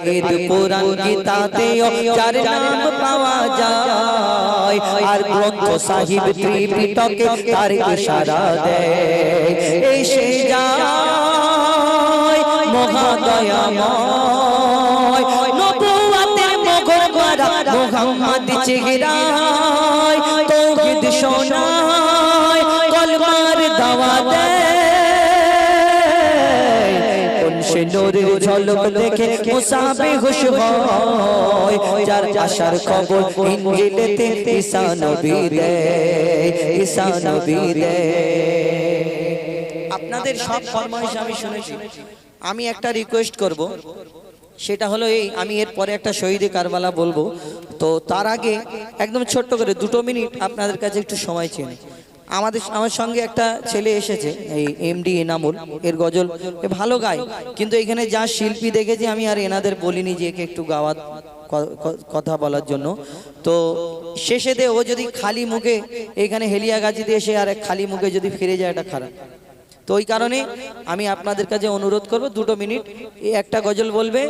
বেদ পুরাণ গীতাতেও যার নাম পাওয়া যায়, আর গ্রন্থ সাহিব ত্রিপিটকে তার ইশারা দেয়। এসে যায় মহাদয়াময়, নবুয়তের মোহর মারা মুহাম্মদ চেহারায়, তাওহীদ শোনায়, কলমার দাওয়াত দেয়। সে নূরের ঝলক দেখে মুসা বেহুশ হয়, যার আশার খবর ইনজিলেতে ঈসা নবী দেয়, ঈসা নবী দেয়। আপনাদের সব ফরমাইশ আমি শুনেছি, আমি একটা রিকোয়েস্ট করব, সেটা হলো এই, আমি এরপরে একটা শহীদে কারবালা বলবো, তো তার আগে একদম ছোট্ট করে 2 মিনিট আপনাদের কাছে একটু সময় চেয়ে নিই। আমার সঙ্গে একটা ছেলে এসেছে, এই এমডি এনামুল, এর গজল ভালো গায়, কিন্তু এখানে যা শিল্পী দেখেছি আমি আর এনাদের বলিনি যে একে একটু গাওয়ার কথা বলার জন্য। তো শেষে দে ও যদি খালি মুখে এখানে হেলিয়াগাজিতে এসে আর খালি মুখে যদি ফিরে যায়, এটা খারাপ। তো ওই কারণে আমি আপনাদের কাছে অনুরোধ করব 2 মিনিট এই একটা গজল বলবে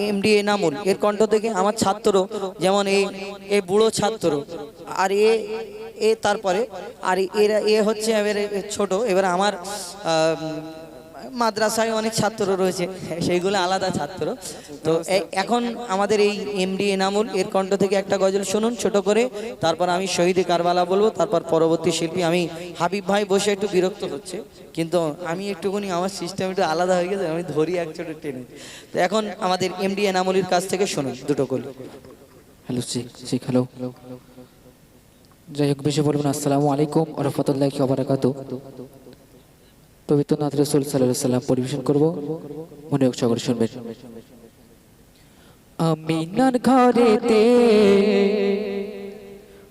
এমডি এনামুল, এর কণ্ঠ থেকে আমার ছাত্র, যেমন এই বুড়ো ছাত্র, আর এ তারপরে আর এ হচ্ছে এবারে ছোট, এবার আমার মাদ্রাসায় অনেক ছাত্র রয়েছে, সেইগুলো আলাদা ছাত্র। তো এখন আমাদের এই এমডি এনামুল, এর কণ্ঠ থেকে একটা গজল শুনুন ছোট করে, তারপর আমি শহীদে কারবালা বলবো, তারপর পরবর্তী শিল্পী আমি হাবিব ভাই বসে একটু বিরক্ত হচ্ছে, কিন্তু আমি একটুখানি আমার সিস্টেম একটু আলাদা হয়ে গেছে, আমি ধরি এক ছোট টেনে। তো এখন আমাদের এমডি এনামুলের কাছ থেকে শুনুন দুটো করে। হ্যালো জি হ্যালো, যাই হোক বেশি বলবেন। আসসালামু আলাইকুম ওয়া রাহমাতুল্লাহি ওয়া বারাকাতুহু। পবিত্র নাথ রাসূল সাল্লাল্লাহু আলাইহি সাল্লাম পরিবেশন করব, মনে হোক সকলে শুনবেন। আমিনার ঘরেতে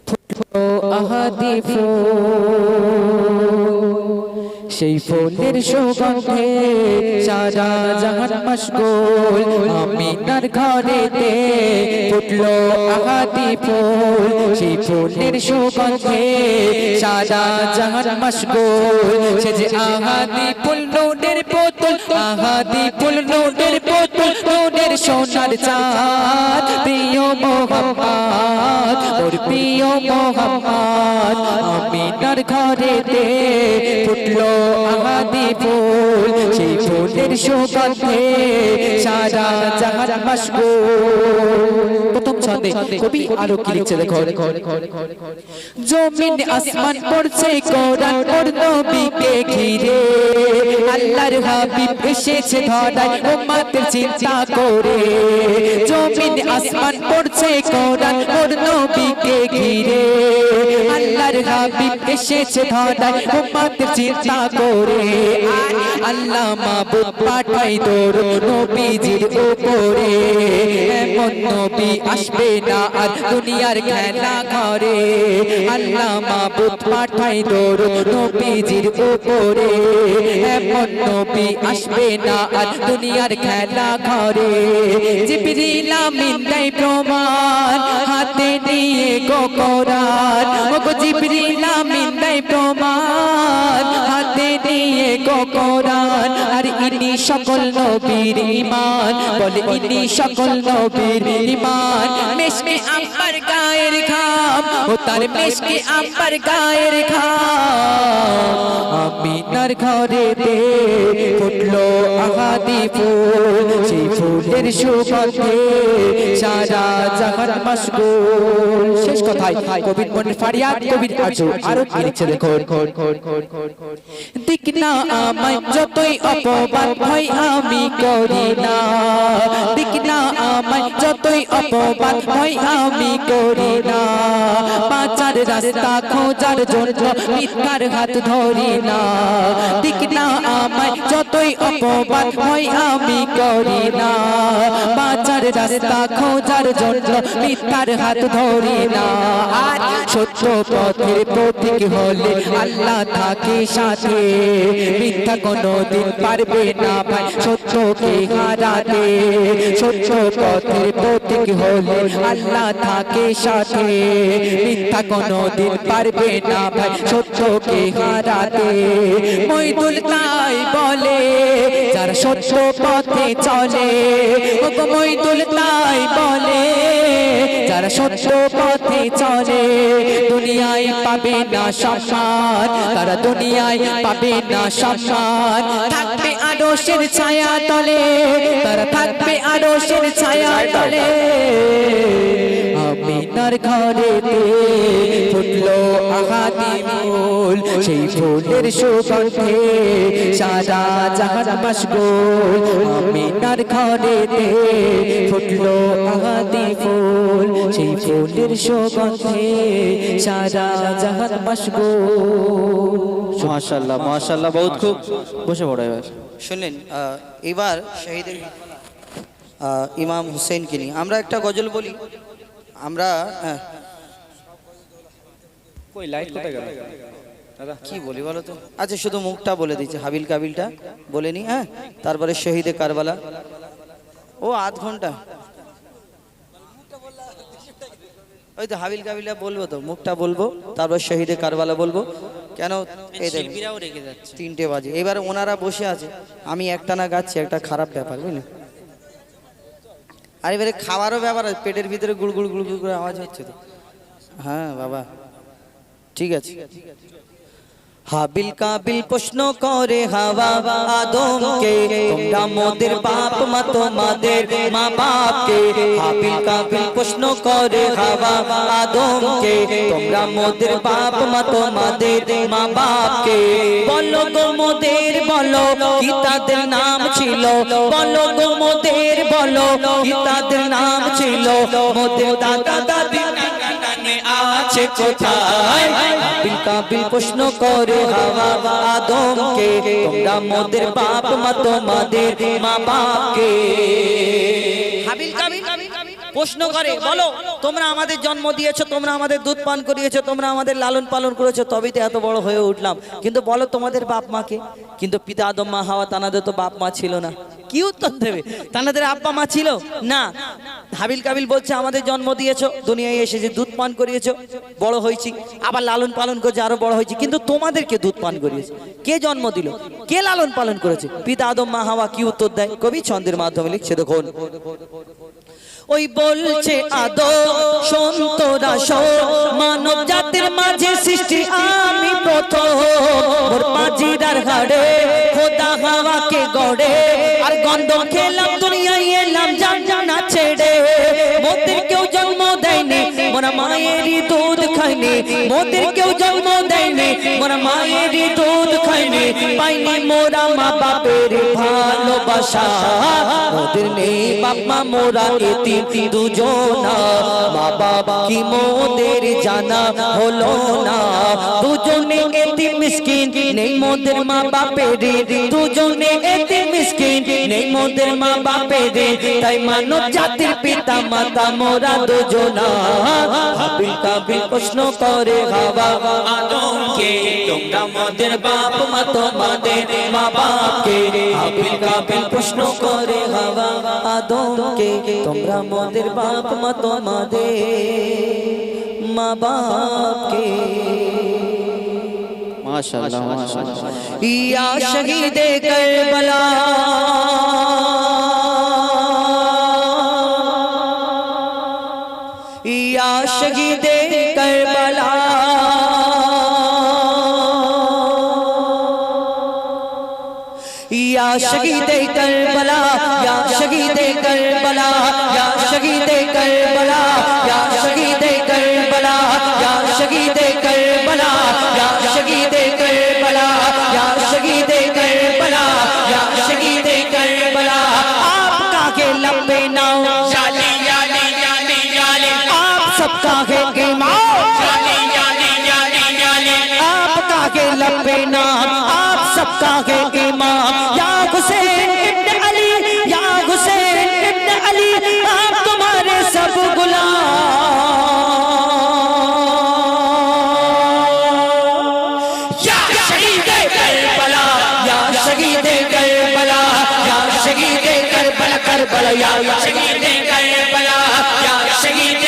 ফুটলো আহাদি ফুল, সেই ফুলের সুগন্ধে সারা জাহান মশগুল। আমিনার ঘরেতে ফুটলো আহাদি ফুল, সেই ফুলের সুগন্ধে সারা জাহান মশগুল। সে যে আহাদি ফুল নূরের বোতল, আহাদি ফুল নূরের বোতল, নূরের সোনার চাঁদ, প্রিয় মোহাম্মদ, ওর প্রিয় মোহাম্মদ। আমিনার ঘরেতে ফুটলো আহাদি ফুল, সেই ফুলের সুগন্ধে সারা জাহান মশগুল। প্রথম ছন্দে কবি আরো কি লিখছে দেখো, জমিন আসমান পড়ছে কোরআন ওর নবীকে ঘিরে, আল্লাহর হাবিব এসেছে ধরায় উম্মতের চিন্তা করে। জমিন আসমান পড়ছে কোরআন ওর নবীকে ঘিরে, আল্লাহর হাবিব এসেছে ধরায় উম্মতের চিন্তা করে। আল্লাহ মাবুদ পাঠাই তোর নবীজির উপরে, এমন নবী আসবে না আর দুনিয়ার খেলা ঘরে। আল্লাহ মাবুদ পাঠাই তোর নবীজির উপরে, এমন নবী আসবে না আর দুনিয়ার খেলা ঘরে। জিবরিল আমিন দেয় প্রমাণ, হাতে নিয়ে গো কোরআন, ওগো জিবরিল আমিন দেয় প্রমাণ, হাতে নিয়ে গো কোরআন। আর ইনি সকল নবীর ঈমান, বলে ইনি সকল নবীর ঈমান। মেশকে আম্বার গায়ের ঘাম, ও তার মেশকে আম্বার গায়ের ঘাম। আমিনার ঘরেতে ফুটলো আহাদি ফুল, সেই ফুলের সুগন্ধে সারা জাহান মশগুল। শেষ কথায় কবির মনের ফারিয়াদ, কবির আরো কি লিখছে দেখো, দিক না আমায় যতই অপমান হয় আমি করি না, দিক না আমায় যতই অপমান হয় আমি করি না। বাঁচার রাস্তা খোঁজার জন্য মিথ্যার হাত ধরি না, দিক না আমায় যতই অপমান হয় আমি করি না। বাঁচার বাঁচার রাস্তা খোঁজার জন্য মিথ্যার হাত ধরি না আর সত্য পথের প্রতীক হলে আল্লাহ থাকে সাথে মিথ্যা কোনোদিন পারবে না ভাই সত্যকে হারাতে সত্য পথের প্রতীক হলে আল্লাহ থাকে সাথে মিথ্যা কোনোদিন পারবে না ভাই সত্যকে হারাতে মইদুল তাই বলে যারা সত্য পথে চলে ও গো মইদুল তাই বলে যারা সত্য পথে চলে দুনিয়ায় পাবে না সম্মান তারা দুনিয়ায় পাবে না সম্মান থাকবে আরশের ছায়া তলে তারা থাকবে আরশের ছায়া তলে আমিনার ঘরেতে ফুটলো আহাদি ফুল সেই ফুলের সুগন্ধে সারা জাহান মশগুল আমিনার ঘরেতে ফুটলো আহাদি ফুল সেই ফুলের সুগন্ধে সারা জাহান মশগুল মাশাআল্লাহ মাশাআল্লাহ বহুত খুব বসে পড়ো এবার শুনলেন এবার শহীদের ইমাম হুসেনকে নিয়ে আমরা একটা গজল বলি আমরা কই লাইট কোথায় গেল দাদা কি বলি বলো তো আচ্ছা শুধু মুখটা বলে দিচ্ছি হাবিল কাবিলটা বলে নি হ্যাঁ তারপরে শহীদে কারবালা ও আধ ঘন্টা ওই তো হাবিল কাবিলা বলবো তো মুখটা বলবো তারপর শহীদে কারবালা বলবো কেন শিল্পীরাও রেগে যাচ্ছে 3টে বাজে এবার ওনারা বসে আছে আমি একটানা গাচ্ছি একটা খারাপ ব্যাপার বুঝলি আর এবারে খাওয়ারও ব্যাপার আছে পেটের ভিতরে গুড়গুড় গুড়গুড় করে আওয়াজ হচ্ছে তো হ্যাঁ বাবা ঠিক আছে হাবিল কাবিল প্রশ্ন করে হাওয়া আদমকে তোমরা মোদের বাপ মা তোমাদের মা বাপকে হাবিল কাবিল প্রশ্ন করে হাওয়া আদমকে তোমরা মোদের বাপ মা তোমাদের মা বাপকে বলো গো মোদের বলো কি তাদের নাম ছিল বলো গো মোদের বলো কি তাদের নাম ছিল মোদের দাদা দাদি আছে কোথায় হাবিল কাবিল প্রশ্ন করে হাওয়া আদমকে তোমরা মোদের বাপ মা তোমাদের মা বাপকে হাবিল কাবিল প্রশ্ন করে বলো তোমরা আমাদের জন্ম দিয়েছো তোমরা আমাদের দুধ পান করিয়েছো তোমরা আমাদের লালন পালন করেছো তবেই তো এত বড় হয়ে উঠলাম কিন্তু বলো তোমাদের বাপ মাকে কিন্তু পিতা আদম মা হাওয়া তানাদের তো বাপ মা ছিল না কি উত্তর দেবে তানাদের আব্বা মা ছিল না হাবিল কাবিল বলছে আমাদের জন্ম দিয়েছো দুনিয়ায় এসেছে দুধ পান করিয়েছো বড় হয়েছি আবার লালন পালন করছে আরো বড় হয়েছি কিন্তু তোমাদেরকে দুধ পান করিয়েছে কে জন্ম দিল কে লালন পালন করেছে পিতা আদম মা হাওয়া কি উত্তর দেয় কবি ছন্দের মাধ্যমে লিখছে দেখুন ওই বলছে আদম শোন তোরা শোন মানব জাতির মাঝে সৃষ্টি আমি প্রথম মোর পাজিরার হাড়ে খোদা হাওয়াকে গড়ে আর গন্ধ খেলাম দুনিয়ায় এলাম জানা ছেড়ে মোদের কেউ জন্ম দেয়নি মোরা মায়েরই দুধ খাইনি মোদের কেউ জন্ম দেয়নি মোরা মায়েরই দুধ খাইনি পাইনি মোরা মা বাপের ভালোবাসা মোদের নেই বাপ মা মোরা এতিম দুজনা মা বাবা কি মোদের জানা হলো না দুজনে এতিম মিসকিন নেই মোদের মা বাপের দুজনে এতিম মিসকিন নেই মোদের মা বাপের তাই মানব জাতির পিতা মাতা মোরা দুজনা হাবিল কাবিল প্রশ্ন করে হাওয়া আদমকে তোমরা মোদের বাপ মা তোমাদের মা বাপকে হাবিল কাবিল প্রশ্ন করে হাওয়া আদমকে তোমরা মোদের বাপ মা তোমাদের মা বাপকে মাশাআল্লাহ মাশাআল্লাহ ইয়া শহীদে কারবালা ইয়া শহীদে কারবালা या शहीदे करबला या शहीदे करबला या शहीदे करबला या शहीदे करबला या शहीदे करबला या शहीदे करबला या शहीदे करबला या शहीदे करबला आपका के लंबे नाम जाली याली याली याली आप सबका है ईमान जाली याली याली याली आपका के लंबे नाम आप सबका है ईमान या हुसैन इब्न अली या हुसैन इब्न अली या शहीद कायरबला या शहीद